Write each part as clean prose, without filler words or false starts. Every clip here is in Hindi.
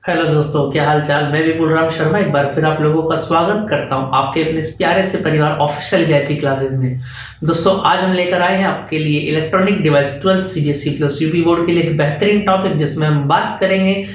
हेलो दोस्तों, क्या हाल चाल। मैं भी बलराम शर्मा एक बार फिर आप लोगों का स्वागत करता हूं आपके अपने इस प्यारे से परिवार ऑफिशियल वीआईपी क्लासेस में। दोस्तों, आज हम लेकर आए हैं आपके लिए electronic device 12 CBSE plus UP board के लिए एक बेहतरीन टॉपिक, जिसमें हम बात करेंगे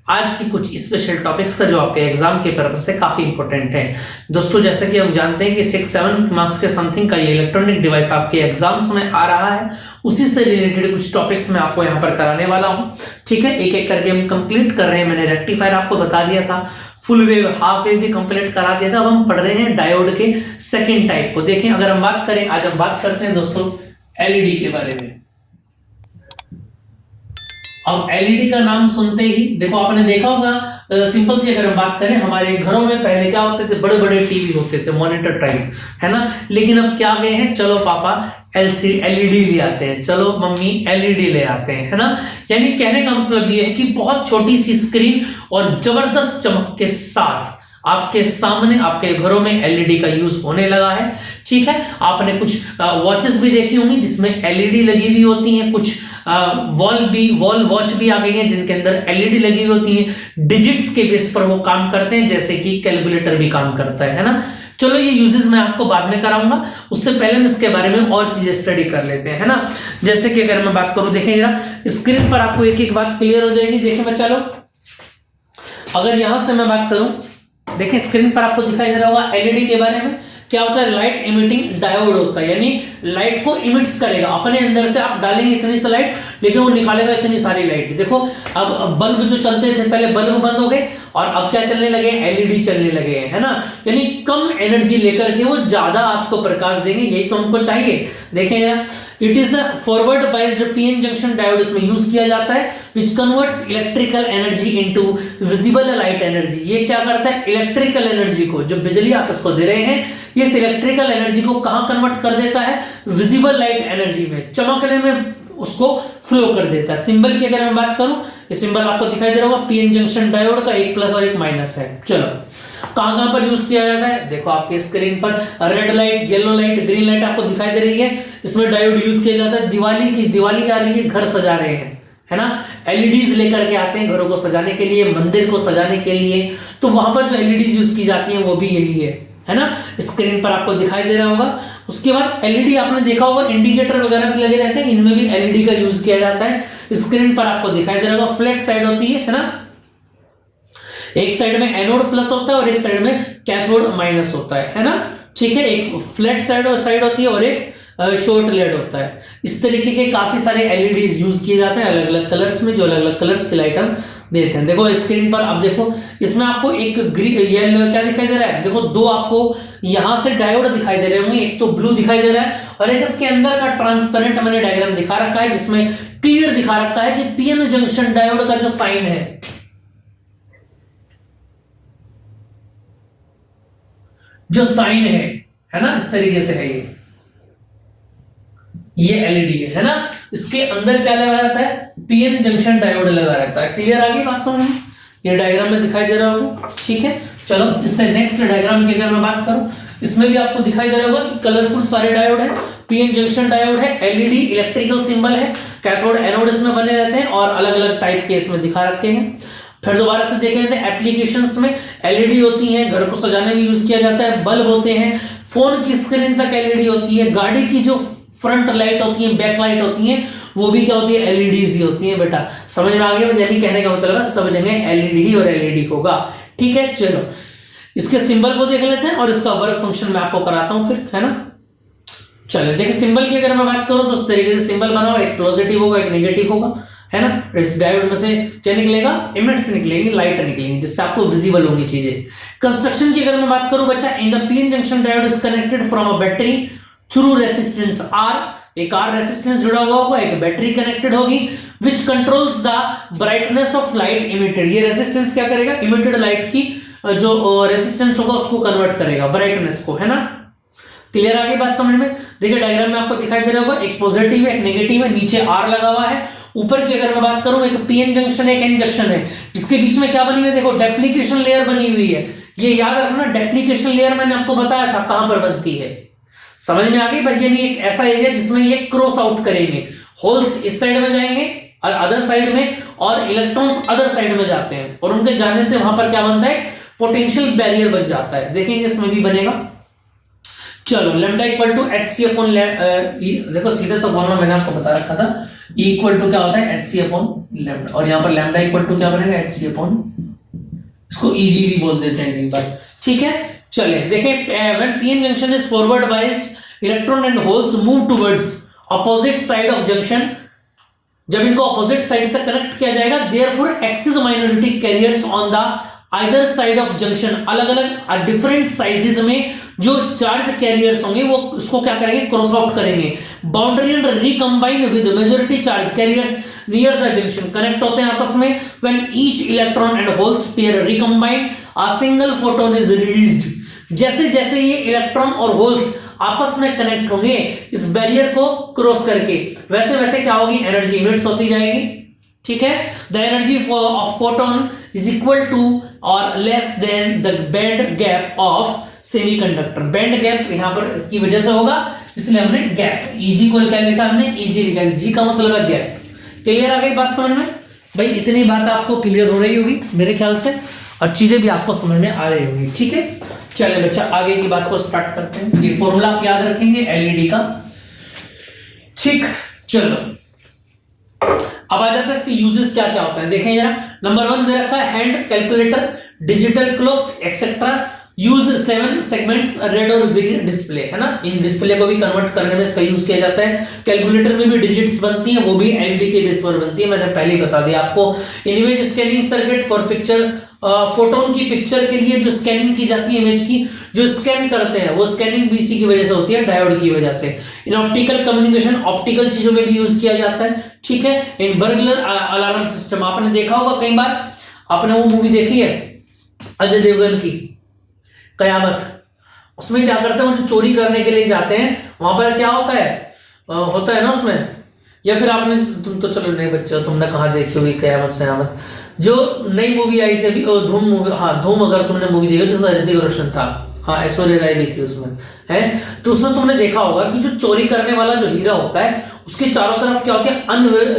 आज की कुछ स्पेशल टॉपिक्स का जो आपके एग्जाम के पर्पज से काफी इंपॉर्टेंट है। दोस्तों, जैसे कि हम जानते हैं कि 6-7 मार्क्स के समथिंग का ये इलेक्ट्रॉनिक डिवाइस आपके एग्जाम्स में आ रहा है, उसी से रिलेटेड कुछ टॉपिक्स मैं आपको यहाँ पर कराने वाला हूँ। ठीक है, एक एक करके हम कंप्लीट कर रहे हैं। मैंने रेक्टिफायर आपको बता दिया था, फुल वेव हाफ वेव भी कंप्लीट करा दिया था। अब हम पढ़ रहे हैं डायोड के सेकेंड टाइप को। देखें, अगर हम बात करें, आज हम बात करते हैं दोस्तों एलईडी के बारे में। अब एलईडी का नाम सुनते ही देखो, आपने देखा होगा, सिंपल सी अगर हम बात करें, हमारे घरों में पहले क्या होते थे, बड़े बड़े टीवी होते थे, मॉनिटर टाइप, है ना। लेकिन अब क्या गए हैं, चलो पापा एलईडी ले आते हैं, चलो मम्मी एलईडी ले आते हैं, है ना। यानी कहने का मतलब ये है कि बहुत छोटी सी स्क्रीन और जबरदस्त चमक के साथ आपके सामने आपके घरों में एलईडी का यूज होने लगा है। ठीक है, आपने कुछ वॉचेस भी देखी होंगी जिसमें एलईडी लगी हुई होती हैं, कुछ वॉल वॉच भी आ गई हैं जिनके अंदर एलईडी लगी हुई होती है। डिजिट्स के बेस पर वो काम करते हैं, जैसे कि कैलकुलेटर भी काम करता है ना। चलो, ये यूजेस मैं आपको बाद में कराऊंगा, उससे पहले हम इसके बारे में और चीजें स्टडी कर लेते हैं, है ना। जैसे कि अगर मैं बात करूं, देखें जरा स्क्रीन पर आपको एक एक बात क्लियर हो जाएगी। देखें मैं, चलो अगर यहां से मैं बात करूं, देखिए स्क्रीन पर आपको दिखाई दे रहा होगा एलईडी के बारे में। क्या होता है, लाइट इमिटिंग डायोड होता है, यानी लाइट को इमिट्स करेगा। अपने अंदर से आप डालेंगे इतनी सी लाइट, लेकिन वो निकालेगा इतनी सारी लाइट। देखो, अब बल्ब जो चलते थे पहले, बल्ब बंद हो गए और अब क्या चलने लगे, एलईडी चलने लगे, है ना। यानी कम एनर्जी लेकर के वो ज्यादा आपको प्रकाश देंगे, यही तो हमको चाहिए। देखें जरा, it is the forward biased PN junction diode इसमें यूज किया जाता है, which converts electrical energy into visible light energy. ये क्या करता है, इलेक्ट्रिकल एनर्जी को, जो बिजली आप इसको दे रहे हैं, ये इलेक्ट्रिकल एनर्जी को कहां कन्वर्ट कर देता है, विजिबल लाइट एनर्जी में, चमकने में उसको फ्लो कर देता है। सिंबल की अगर मैं बात करूं, ये सिंबल आपको दिखाई दे रहा होगा, पीएन जंक्शन डायोड का एक प्लस और एक माइनस है। चलो, कहां कहां पर यूज किया जाता है, देखो आपके स्क्रीन पर red light, yellow light, green light आपको दिखाई दे रही है, इसमें डायोड यूज किया जाता है। दिवाली आ रही है, घर सजा रहे हैं, है ना, एलईडीज लेकर के आते हैं घरों को सजाने के लिए, मंदिर को सजाने के लिए, तो वहां पर जो एलईडीज यूज की जाती हैं वो भी यही है ना। स्क्रीन पर आपको दिखाई दे रहा होगा। उसके बाद एलईडी आपने देखा होगा, इंडिकेटर वगैरह भी लगे रहते हैं, इनमें भी एलईडी का यूज किया जाता है। स्क्रीन पर आपको दिखाई दे रहा होगा, फ्लैट साइड होती है ना, एक साइड में एनोड प्लस होता है और एक साइड में कैथोड माइनस होता है ना। ठीक है, एक फ्लैट साइड होती है और एक शॉर्ट लेड होता है। इस तरीके के काफी सारे एलईडीज यूज किए जाते हैं अलग अलग कलर्स में, जो अलग अलग कलर्स की लाइट हम देते हैं। देखो स्क्रीन पर, अब देखो इसमें आपको एक येलो क्या दिखाई दे रहा है, देखो दो आपको यहां से डायोड दिखाई दे रहे होंगे, एक तो ब्लू दिखाई दे रहा है और एक इसके अंदर का ट्रांसपेरेंट मैंने डायग्राम दिखा रखा है, जिसमें क्लियर दिखा रखा है कि पीएन जंक्शन डायोड का जो साइन है ना, इस तरीके से है ये एलईडी है ना। इसके अंदर क्या लगा रहता है, पीएन जंक्शन डायोड लगा रहता है। क्लियर आ गई बात समझ में, ये डायग्राम में दिखाई दे रहा होगा। ठीक है, चलो इससे नेक्स्ट डायग्राम की अगर मैं बात करूं, इसमें भी आपको दिखाई दे रहा होगा कि कलरफुल सारे डायोड है, पीएन जंक्शन डायोड है, एलईडी इलेक्ट्रिकल सिंबल है, कैथोड एनोड इसमें बने रहते हैं और अलग अलग टाइप के इसमें दिखा रखे हैं। फिर दोबारा से देखें तो एप्लीकेशंस में एलईडी होती है, घर को सजाने में यूज किया जाता है, बल्ब होते हैं, फोन की स्क्रीन तक एलईडी होती है, गाड़ी की जो फ्रंट लाइट होती है, बैक लाइट होती है, वो भी क्या होती है, एलईडीज ही होती है। बेटा समझ में आ गया, यानी कहने का मतलब है सब जगह एलईडी ही और एलईडी होगा। ठीक है, चलो इसके सिंबल को देख लेते हैं और इसका वर्क फंक्शन मैं आपको कराता हूं फिर, है ना। चलिए देखिए, सिंबल की अगर मैं बात करूं तो इस तरीके से सिंबल बना हुआ, एक पॉजिटिव होगा एक नेगेटिव होगा, है ना। इस डायोड में से क्या निकलेगा, इमिट्स निकलेंगे, लाइट निकलेंगी, जिससे आपको विजिबल होंगी चीजें। कंस्ट्रक्शन की अगर मैं बात करूं बच्चा, in the PN junction diode is connected from a battery through resistance R, एक आर रेसिस्टेंस जुड़ा हुआ होगा, एक बैटरी कनेक्टेड होगी, which controls the brightness of light emitted. ये रेसिस्टेंस क्या करेगा, इमिटेड लाइट की जो रेसिस्टेंस होगा उसको कन्वर्ट करेगा, ब्राइटनेस को, है ना। क्लियर आ गई बात समझ में। देखिए डायग्राम में आपको दिखाई दे रहा होगा, एक पॉजिटिव है एक नेगेटिव है, नीचे आर लगा हुआ है। ऊपर की अगर मैं बात करूं, एक पीएन जंक्शन एक एन जंक्शन है, जिसके बीच में क्या बनी हुई है, देखो डेप्लीकेशन लेयर बनी हुई है। ये याद रखना, डेप्लीकेशन लेयर मैंने आपको बताया था कहां पर बनती है, समझ में आ गई भाई। यानी एक ऐसा एरिया जिसमें ये क्रॉस आउट करेंगे, होल्स इस साइड में जाएंगे और अदर साइड में, और इलेक्ट्रॉन्स अदर साइड में जाते हैं और उनके जाने से वहां पर क्या बनता है, पोटेंशियल बैरियर बन जाता है। देखेंगे इसमें भी बनेगा। चलो lambda equal to H C upon, देखो सीधे सा फॉर्मूला मैंने आपको बता रखा था, E इक्वल टू क्या होता है एच सी अपॉन लैम्डा, और यहाँ पर लैम्डा इक्वल टू क्या बनेगा एच सी अपॉन, इसको ईजी भी बोल देते हैं एक बार, ठीक है। चले देखें, when PN junction is forward biased electron and holes move towards opposite side of junction, जब इनको अपोजिट साइड से कनेक्ट किया जाएगा, therefore axis minority carriers on the either side of junction, अलग अलग डिफरेंट साइजेस में जो चार्ज कैरियर्स होंगे वो उसको क्या करेंगे, क्रॉस आउट करेंगे। Boundary and recombine with majority charge carriers near the junction, connect होते हैं आपस में। When each electron and holes pair recombine a single photon is released, जैसे जैसे ये इलेक्ट्रॉन और होल्स आपस में कनेक्ट होंगे इस बैरियर को क्रॉस करके, वैसे वैसे क्या होगी, एनर्जी इमिट्स होती जाएगी, ठीक है। The energy of photon is equal to or less than the band gap of semiconductor. Band gap यहां पर की वजह से होगा, इसलिए हमने गैप, ईजी को क्या लिखा हमने, ईजी लिखा, जी का मतलब है गैप। क्लियर आ गई बात समझ में भाई? इतनी बात आपको क्लियर हो रही होगी मेरे ख्याल से, और चीजें भी आपको समझ में आ रही होंगी, ठीक है। चले बच्चा आगे की बात को स्टार्ट करते हैं। ये फॉर्मूला आप याद रखेंगे एलईडी का, ठीक। चलो अब आ जाता है इसके यूजेस क्या क्या होता है, देखें जरा। नंबर 1 दे रखा है hand calculator, digital clocks etcetera, use 7 segments red और ग्रीन डिस्प्ले, है ना। इन डिस्प्ले को भी कन्वर्ट करने में इसका यूज किया जाता है। कैलकुलेटर में भी डिजिट्स बनती है, वो भी एलईडी के बेस पर बनती है, मैंने पहले ही बता दिया आपको। Image scanning circuit for picture, photon की पिक्चर के लिए जो स्कैनिंग की जाती है इमेज की, जो स्कैन करते हैं वो स्कैनिंग बीसी की वजह से होती है, डायोड की वजह से। इन ऑप्टिकल कम्युनिकेशन, ऑप्टिकल चीजों में भी यूज किया जाता है, ठीक है। इन बर्गलर अलार्म सिस्टम, आपने देखा होगा कई बार, आपने वो मूवी देखी है अजय देवगन की कयामत, उसमें क्या करते हैं, वो जो चोरी करने के लिए जाते हैं वहां पर क्या होता है ना उसमें, या फिर आपने, तुम तो चलो नए बच्चे हो, तुमने कहाँ देखी होगी कयामत सयामत, जो नई मूवी आई थी अभी धूम मूवी, हाँ धूम, अगर तुमने मूवी देखी जिसमें ऋतिक रोशन था, हाँ ऐश्वर्या राय भी थी उसमें, है। तो उसमें तुमने देखा होगा कि जो चोरी करने वाला जो हीरा होता है उसके चारों तरफ क्या होती है,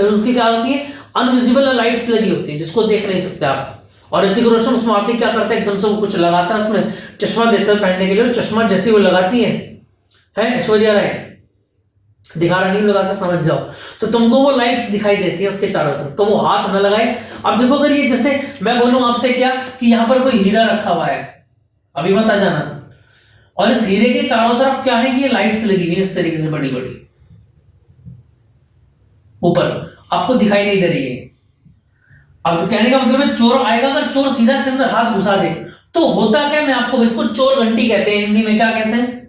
उसकी क्या होती है, अनविजिबल लाइट्स लगी होती है जिसको देख नहीं सकते आप। और ऋतिक रोशन उसमें आते क्या करता है, एकदम से वो कुछ लगाता है उसमें, चश्मा देता है पहनने के लिए, चश्मा जैसे वो लगाती है ऐश्वर्या राय, दिखा रहा नहीं लगा के समझ जाओ, तो तुमको वो लाइट्स दिखाई देती है उसके चारों तरफ, तो वो हाथ न लगाए। अब देखो अगर ये जैसे मैं बोलूं आपसे क्या कि यहां पर कोई हीरा रखा हुआ है, अभी मत आ जाना, और इस हीरे के चारों तरफ क्या है कि ये लाइट्स लगी हुई है इस तरीके से बड़ी बड़ी ऊपर, आपको दिखाई नहीं दे रही है। अब तो कहने का मतलब है चोर आएगा, अगर चोर सीधा इसके अंदर हाथ घुसा दे तो होता क्या, मैं आपको, इसको चोर घंटी कहते हैं, हिंदी में क्या कहते हैं,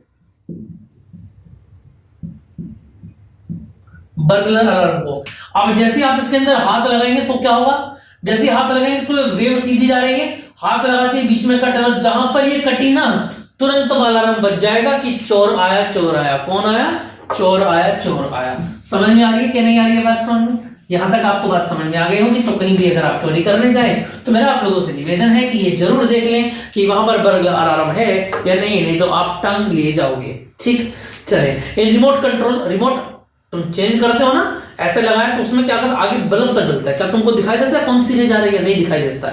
बर्गलर अलार्म को। अब जैसे आप इसके अंदर हाथ लगाएंगे तो क्या होगा, जैसे हाथ लगाएंगे तो वेव सीधी जा रही है, हाथ लगाते ही बीच में कट, और जहां पर ये कटी ना तुरंत तो अलार्म बज जाएगा कि चोर आया चोर आया, कौन आया, चोर आया चोर आया। समझ में आ रही है कि नहीं आ रही है बात समझ में? यहां तक आपको बात समझ में आ गई होगी। तो कहीं भी अगर आप चोरी करने जाए तो मेरा आप लोगों से निवेदन है कि ये जरूर देख लें कि वहां पर बर्गलर अलार्म है या नहीं तो आप टंग लिए जाओगे, ठीक। चले रिमोट कंट्रोल, रिमोट तुम चेंज करते हो ना, ऐसे लगाया तो उसमें क्या करता है, आगे बल्ब सा जलता है, क्या तुमको दिखाई देता है कौन सी ले जा रही है, नहीं दिखाई देता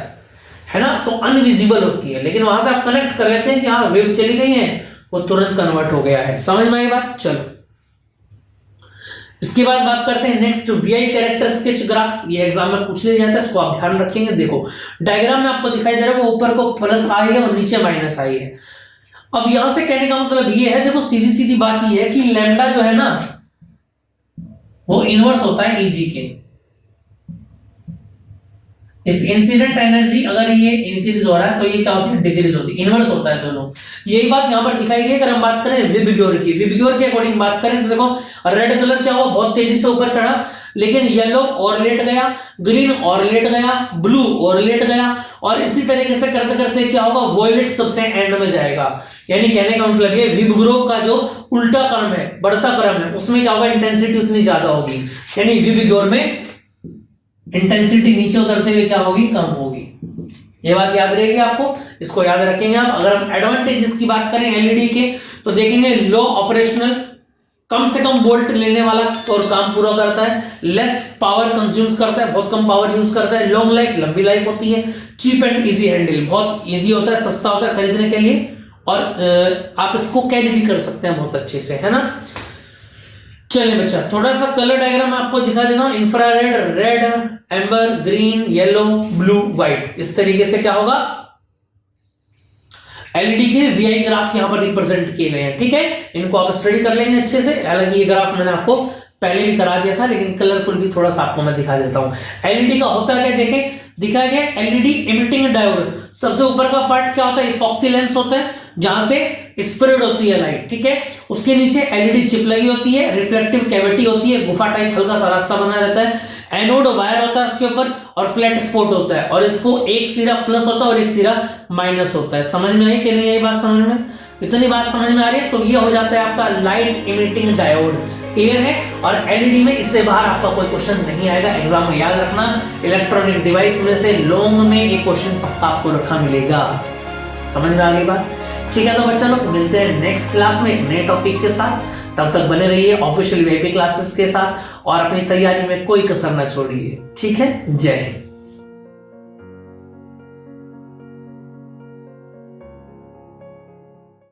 है ना, तो अनविजिबल होती है। लेकिन वहां से आप कनेक्ट कर लेते हैं कि हाँ वेव चली गई है, वो तुरंत कन्वर्ट हो गया है। समझ में आई बात? चलो इसके बाद बात करते हैं next, VI character sketch graph. ये एग्जाम में पूछ लिया जाता है, इसको आप ध्यान रखेंगे। देखो डायग्राम में आपको दिखाई दे रहा है वो ऊपर को प्लस आई है और नीचे माइनस आई है। अब यहां से कहने का मतलब ये है, देखो सीधी सीधी बात ये है कि लैम्डा जो है ना वो इनवर्स होता है ईजी के। इस इंसिडेंट एनर्जी अगर ये इंक्रीज हो रहा है तो ये क्या होती है, डिक्रीज होती है, इनवर्स होता है दोनों। यही बात यहां पर दिखाई गई। अगर हम बात करें विबग्योर की, विबग्योर के अकॉर्डिंग बात करें तो देखो रेड कलर क्या हुआ, बहुत तेजी से ऊपर चढ़ा, लेकिन येलो और लेट गया, ग्रीन और लेट गया, ब्लू और लेट गया, और इसी तरीके से करते करते क्या होगा, वॉयलेट सबसे एंड में जाएगा। यानी कहने का मतलब ये विबग्योर का जो उल्टा क्रम है, बढ़ता क्रम है, उसमें क्या होगा, इंटेंसिटी उतनी ज्यादा होगी। यानी विबग्योर में इंटेंसिटी नीचे उतरते हुए क्या होगी, कम होगी। ये बात याद रहेगी आपको, इसको याद रखेंगे आप। अगर हम एडवांटेजेस की बात करें एलईडी के तो देखेंगे लो ऑपरेशनल कम से कम वोल्ट लेने वाला और काम पूरा करता है, लेस पावर कंज्यूम्स करता है, बहुत कम पावर यूज करता है, लॉन्ग लाइफ, लंबी लाइफ होती है, चीप एंड इजी हैंडल, बहुत इजी होता है, सस्ता होता है खरीदने के लिए, और आप इसको कैरी भी कर सकते हैं बहुत अच्छे से, है ना। चलिए बच्चा, थोड़ा सा कलर डायग्राम आपको दिखा देता हूं। Infrared, red, amber, green, yellow, blue, white, इस तरीके से क्या होगा, एलईडी के वीआई ग्राफ यहां पर रिप्रेजेंट किए गए हैं। ठीक है, इनको आप स्टडी कर लेंगे अच्छे से। हालांकि ये ग्राफ मैंने आपको पहले भी करा दिया था, लेकिन कलरफुल भी थोड़ा सा आपको मैं दिखा देता हूं। एलईडी का होता क्या, देखें दिखाया गया, एलईडी इमिटिंग डायोड। सबसे ऊपर का पार्ट क्या होता है, इपॉक्सी लेंस होता है जहां से स्प्रेड होती है लाइट। ठीक है, उसके नीचे एलईडी चिप लगी होती है, रिफ्लेक्टिव कैविटी होती है, गुफा टाइप हल्का सा रास्ता बना रहता है, एनोड वायर होता है इसके ऊपर, और फ्लैट स्पॉट होता है, और इसको एक सिरा प्लस होता है और एक सिरा माइनस होता है। समझ में आई कि नहीं आई बात? समझ में, इतनी बात समझ में आ रही है? तो ये हो जाता है आपका लाइट इमिटिंग डायोड। क्लियर है? और एलईडी में इससे बाहर आपका कोई क्वेश्चन नहीं आएगा एग्जाम में, याद रखना। इलेक्ट्रॉनिक डिवाइस में से लॉन्ग में एक क्वेश्चन पक्का आपको रखा मिलेगा। समझ में आ गई बात? ठीक है, तो बच्चा लोग मिलते हैं नेक्स्ट क्लास में एक नए टॉपिक के साथ। तब तक बने रहिए ऑफिशियल वीआईपी क्लासेस के साथ और अपनी तैयारी में कोई कसर न छोड़िए। ठीक है, जय हिंद।